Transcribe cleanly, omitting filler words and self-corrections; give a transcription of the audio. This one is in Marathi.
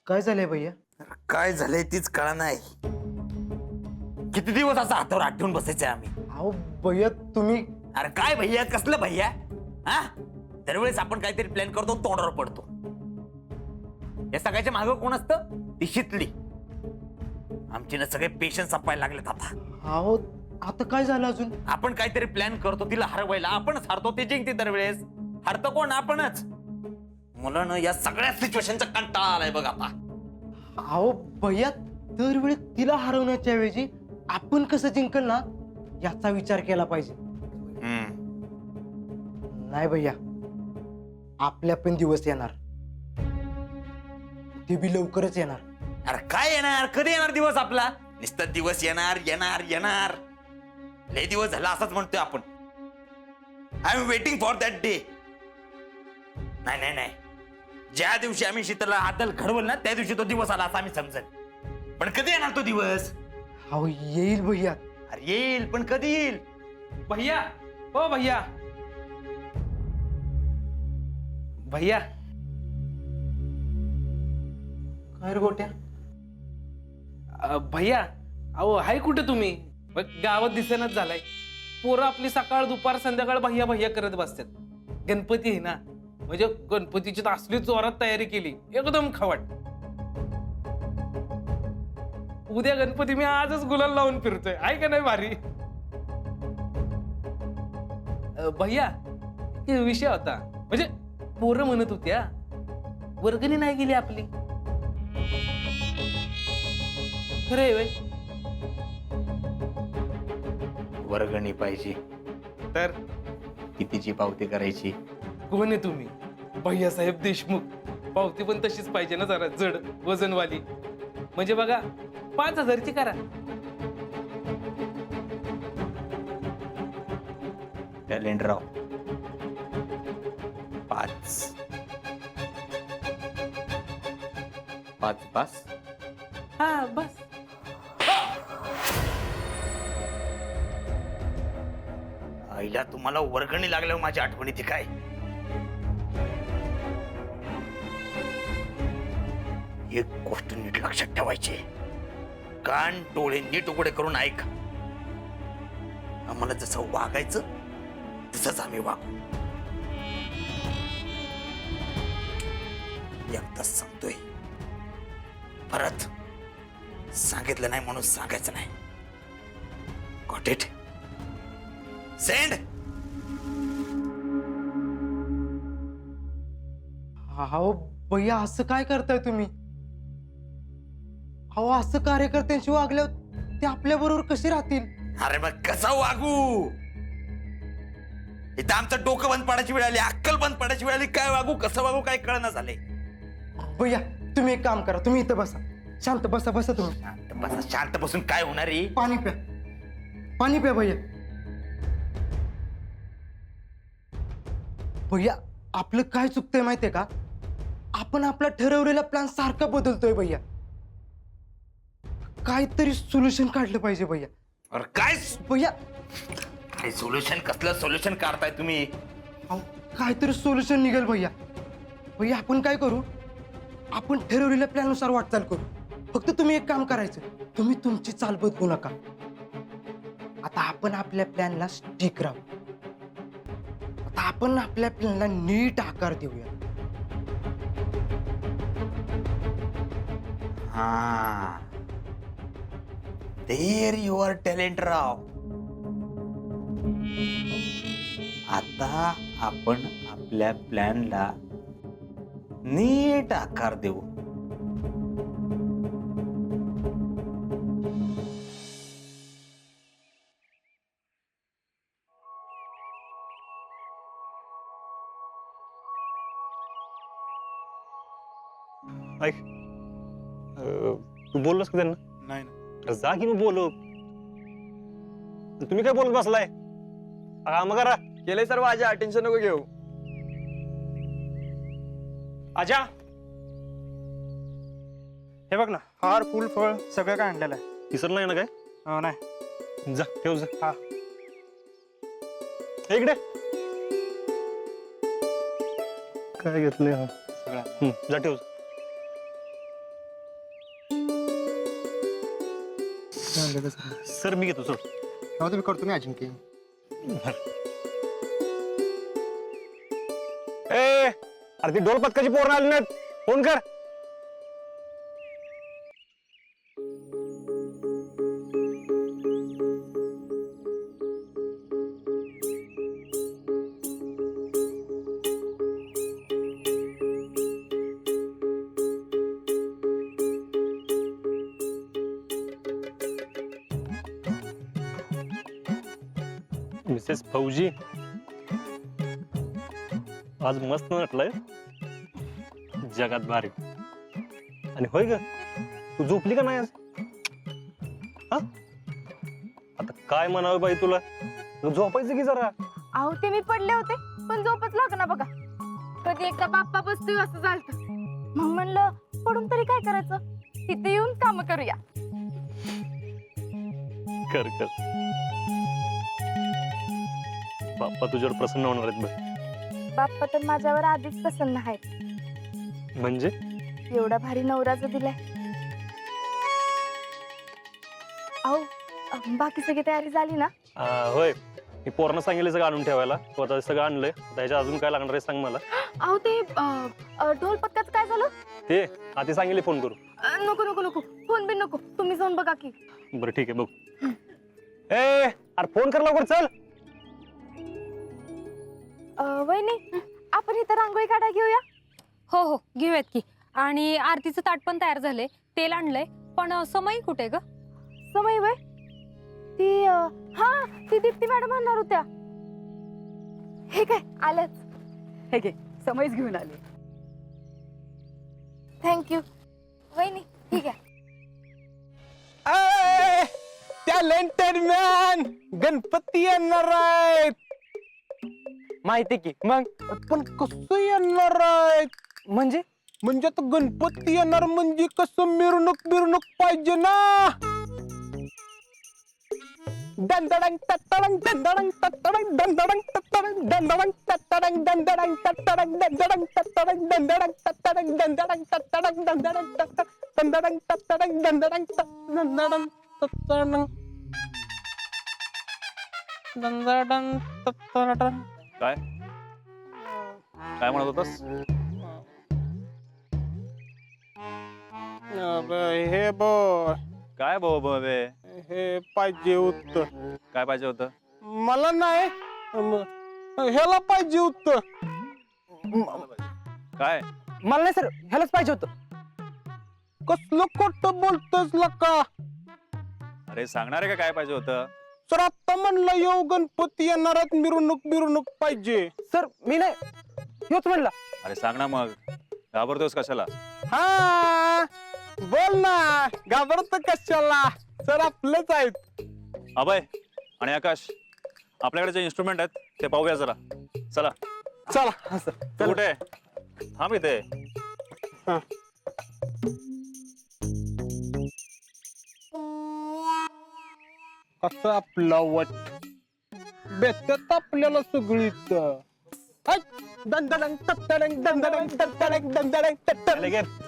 काय झालंय भैया? काय झालंय तीच कळा नाही. किती दिवस असं हातावर हात ठेवून बसायचंय आम्ही? अहो भैया तुम्ही अरे काय भैया, कसलं भैया? हा, दरवेळेस आपण काहीतरी प्लॅन करतो, तोंडावर पडतो. या सगळ्याच्या मागं कोण असतं? ती शितली. आमची ना सगळे पेशन्स संपायला लागलेत आता. अहो आता काय झालं अजून? आपण काहीतरी प्लॅन करतो, तिला हरवायला आपणच हारतो, ते जिंकते दरवेळेस. हरतो कोण? आपणच. मला ना या सगळ्या सिच्युएशनचा कंटाळा आलाय बघ आता. अहो भैया दरवेळी तिला हरवण्याच्या ऐवजी आपण कसं जिंकल ना याचा विचार केला पाहिजे. नाही भैया, आपल्या पण दिवस येणार, ते बी लवकरच येणार. अरे काय येणार? कधी येणार दिवस आपला? नुसतं दिवस येणार येणार येणार. लय दिवस झाला असंच म्हणतोय आपण. I am waiting for that day. नाही नाही नाही, ज्या दिवशी आम्ही शीतलला आदल घडवल ना त्या दिवशी तो दिवस आला असं आम्ही समजल. पण कधी येणार तो दिवस? अहो येईल भैया. अरे येईल, पण कधी येईल? भैया, ओ भैया, भैया. काय रे गोट्या? भैया, अहो हाय कुठे तुम्ही? गावात दिसेनाच झालाय. पोरं आपली सकाळ दुपार संध्याकाळ भैया भैया करत बसतात. गणपती आहे ना, म्हणजे गणपतीची तर असली जोरात तयारी केली, एकदम खवट. उद्या गणपती, मी आजच गुलाल लावून फिरतोय. आहे का नाही भारी? भैया, ते विषय होता, म्हणजे पोरं म्हणत होत्या वर्गणी नाही गेली आपली. खरंय व्हय? वर्गणी पाहिजे तर कितीची पावती करायची? कोण आहे तुम्ही? भैयासाहेब देशमुख. पावती पण तशीच पाहिजे ना, जरा जड वजनवाली. म्हणजे बघा, 5,000ची करा. टॅलेंटराव 5 5 हा बस. आईला तुम्हाला वर्गणी लागल्यावर माझी आठवण येते काय? एक गोष्ट नीट लक्षात ठेवायची. कान डोळे नीट उघडे करून ऐक. आम्हाला जसं वागायचं तसंच आम्ही वागू. एकदाच सांगतोय, परत सांगितलं नाही म्हणून सांगायचं नाही. Got it? सेंड. अहो भैया असं काय करताय तुम्ही? अहो असं कार्यकर्त्यांशी वागल्यावर ते आपल्या बरोबर कसे राहतील? अरे मग कसं वागू? इथं आमचं डोकं बंद पडायची वेळ आली, अक्कल बंद पडायची वेळ आली. काय वागू, कसं वागू, काय कळना झालंय. भैया तुम्ही एक काम करा, तुम्ही इथं बसा, शांत बसा. बसा तुम्ही. शांत बसा. शांत बसून काय होणार आहे? पाणी प्या, पाणी प्या भैया. भैया आपलं काय चुकतंय माहितीये का? आपण आपला ठरवलेला प्लॅन सारखा बदलतोय भैया. काहीतरी सोल्युशन काढलं पाहिजे भैया. अरे काय भैया काय सोल्युशन? कसलं सोल्युशन काढताय तुम्ही? अहो, काहीतरी सोल्युशन निघेल भैया. भैया आपण काय करू, आपण ठरवलेल्या प्लॅननुसार वाटचाल करू. फक्त तुम्ही एक काम करायचं, तुम्ही तुमची चाल बदलू नका. आता आपण आपल्या प्लॅनला स्टिक राहू. आता आपण आपल्या प्लॅनला नीट आकार देऊया. हा, देअर युअर टॅलेंट राव. आता आपण आपल्या प्लॅनला नीट आकार देऊ. ऐक, तू बोललोस का त्यांना? नाही ना. अरे जा की मग बोलू. तुम्ही काय बोलत बसलाय? काम करा. केलंय सर्व आजा, टेन्शन नको घेऊ. आजा, हे बघ ना, हार फुल फळ सगळं काय आणलेलं आहे. विसरलं नाही ना काय? नाही. जा ठेव जा. हा. इकडे काय घेतले? हा सगळं जा ठेव. सर मी घेतो सर. तुम्ही करतो मी अजिंक्य. ए अरे ती डोल पथकाची पोरं आली नाहीत. फोन कर. मिसेस फौजी आज मस्त नटलंय. जगात भारी. आणि होय ग तू झोपली का नाही आज? हा आता काय म्हणावं बाई तुला. झोपायचं की जरा. अहो ते मी पडले होते पण झोपच ना बघा. कधी एकदा बाप्पा बसतोय असं झालं. मग म्हणलं पडून तरी काय करायचं, तिथे येऊन काम करूया. कर कर. बाप्पा तुझ्यावर प्रसन्न होणार आहेत बघ. बाप्पा तर माझ्यावर आधीच प्रसन्न आहेत. म्हणजे एवढा भारी नवरा जो दिलाय. अहो बाकी सगळी तयारी झाली ना? होय मी पोरांना सांगितलं सगळं आणून ठेवायला. तू आता सगळं आणलंय. त्याच्या अजून काय लागणार आहे सांग मला. अहो ते ढोल पथकाचं काय झालं? ते आधी सांगितले फोन करू. नको नको नको फोन बिन नको, तुम्ही जाऊन बघा की. बरं ठीक आहे बघ. ए अरे फोन कर लवकर चल. वहिनी आपण इथं रांगोळी काढा घेऊया. हो हो घेऊयात की. आणि आरतीचं ताट पण तयार झालंय, तेल आणलंय. पण समय कुठे ग? समय वय ती हा ती दीप्ती मॅडम म्हणणार होत्या. हे काय आल्याच. हे घे समयच घेऊन आले. थँक्यू वहिनी. ठीक आहे. टॅलेंटेड मॅन गणपती येणार आहेत. माहिती की मग. पण कसं येणार आहेत म्हणजे आता गणपती येणार म्हणजे कसं मिरवणूक पाहिजे ना. दंदडंग तत्तडंग दंदडंग तत्तडंग दंदडंग तत्तडंग दंदडंग तत्तडंग दंदडंग तत्तडंग दंदडंग तत्तडंग दंदडंग तत्तडंग दंदडंग तत्तडंग दंदडंग दंदडंग तत्तडंग दंदडंग दंदडंग तत्तडंग दंदडंग तत्तडंग. काय काय म्हणत होतास? हे बघ काय बाबा बे हे पाहिजे उत्तर. काय पाहिजे होतं? मला नाही ह्याला पाहिजे उत्तर. काय मला नाही सर ह्यालाच पाहिजे होतं. कसलं खोटं बोलतोस लका. अरे सांगणार आहे का काय पाहिजे होतं? सर आता म्हणलं येऊ गणपती येणारात मिरवणूक पाहिजे. सर मी नाही हेच म्हणला. अरे सांग ना मग, घाबरतोस कशाला? हा बोल ना घाबरत कशाला. सर आपलंच आहेत. अभय आणि आकाश आपल्याकडे जे इन्स्ट्रुमेंट आहेत ते पाहूया जरा. चला चला. हा सर तू कुठे आहे? थांब इथे. कसं आपला वट बेतात आपल्याला सगळीच. दंदडंग तत्तडंग दंदडंग तत्तडंग दंदडंग तत्तडंग.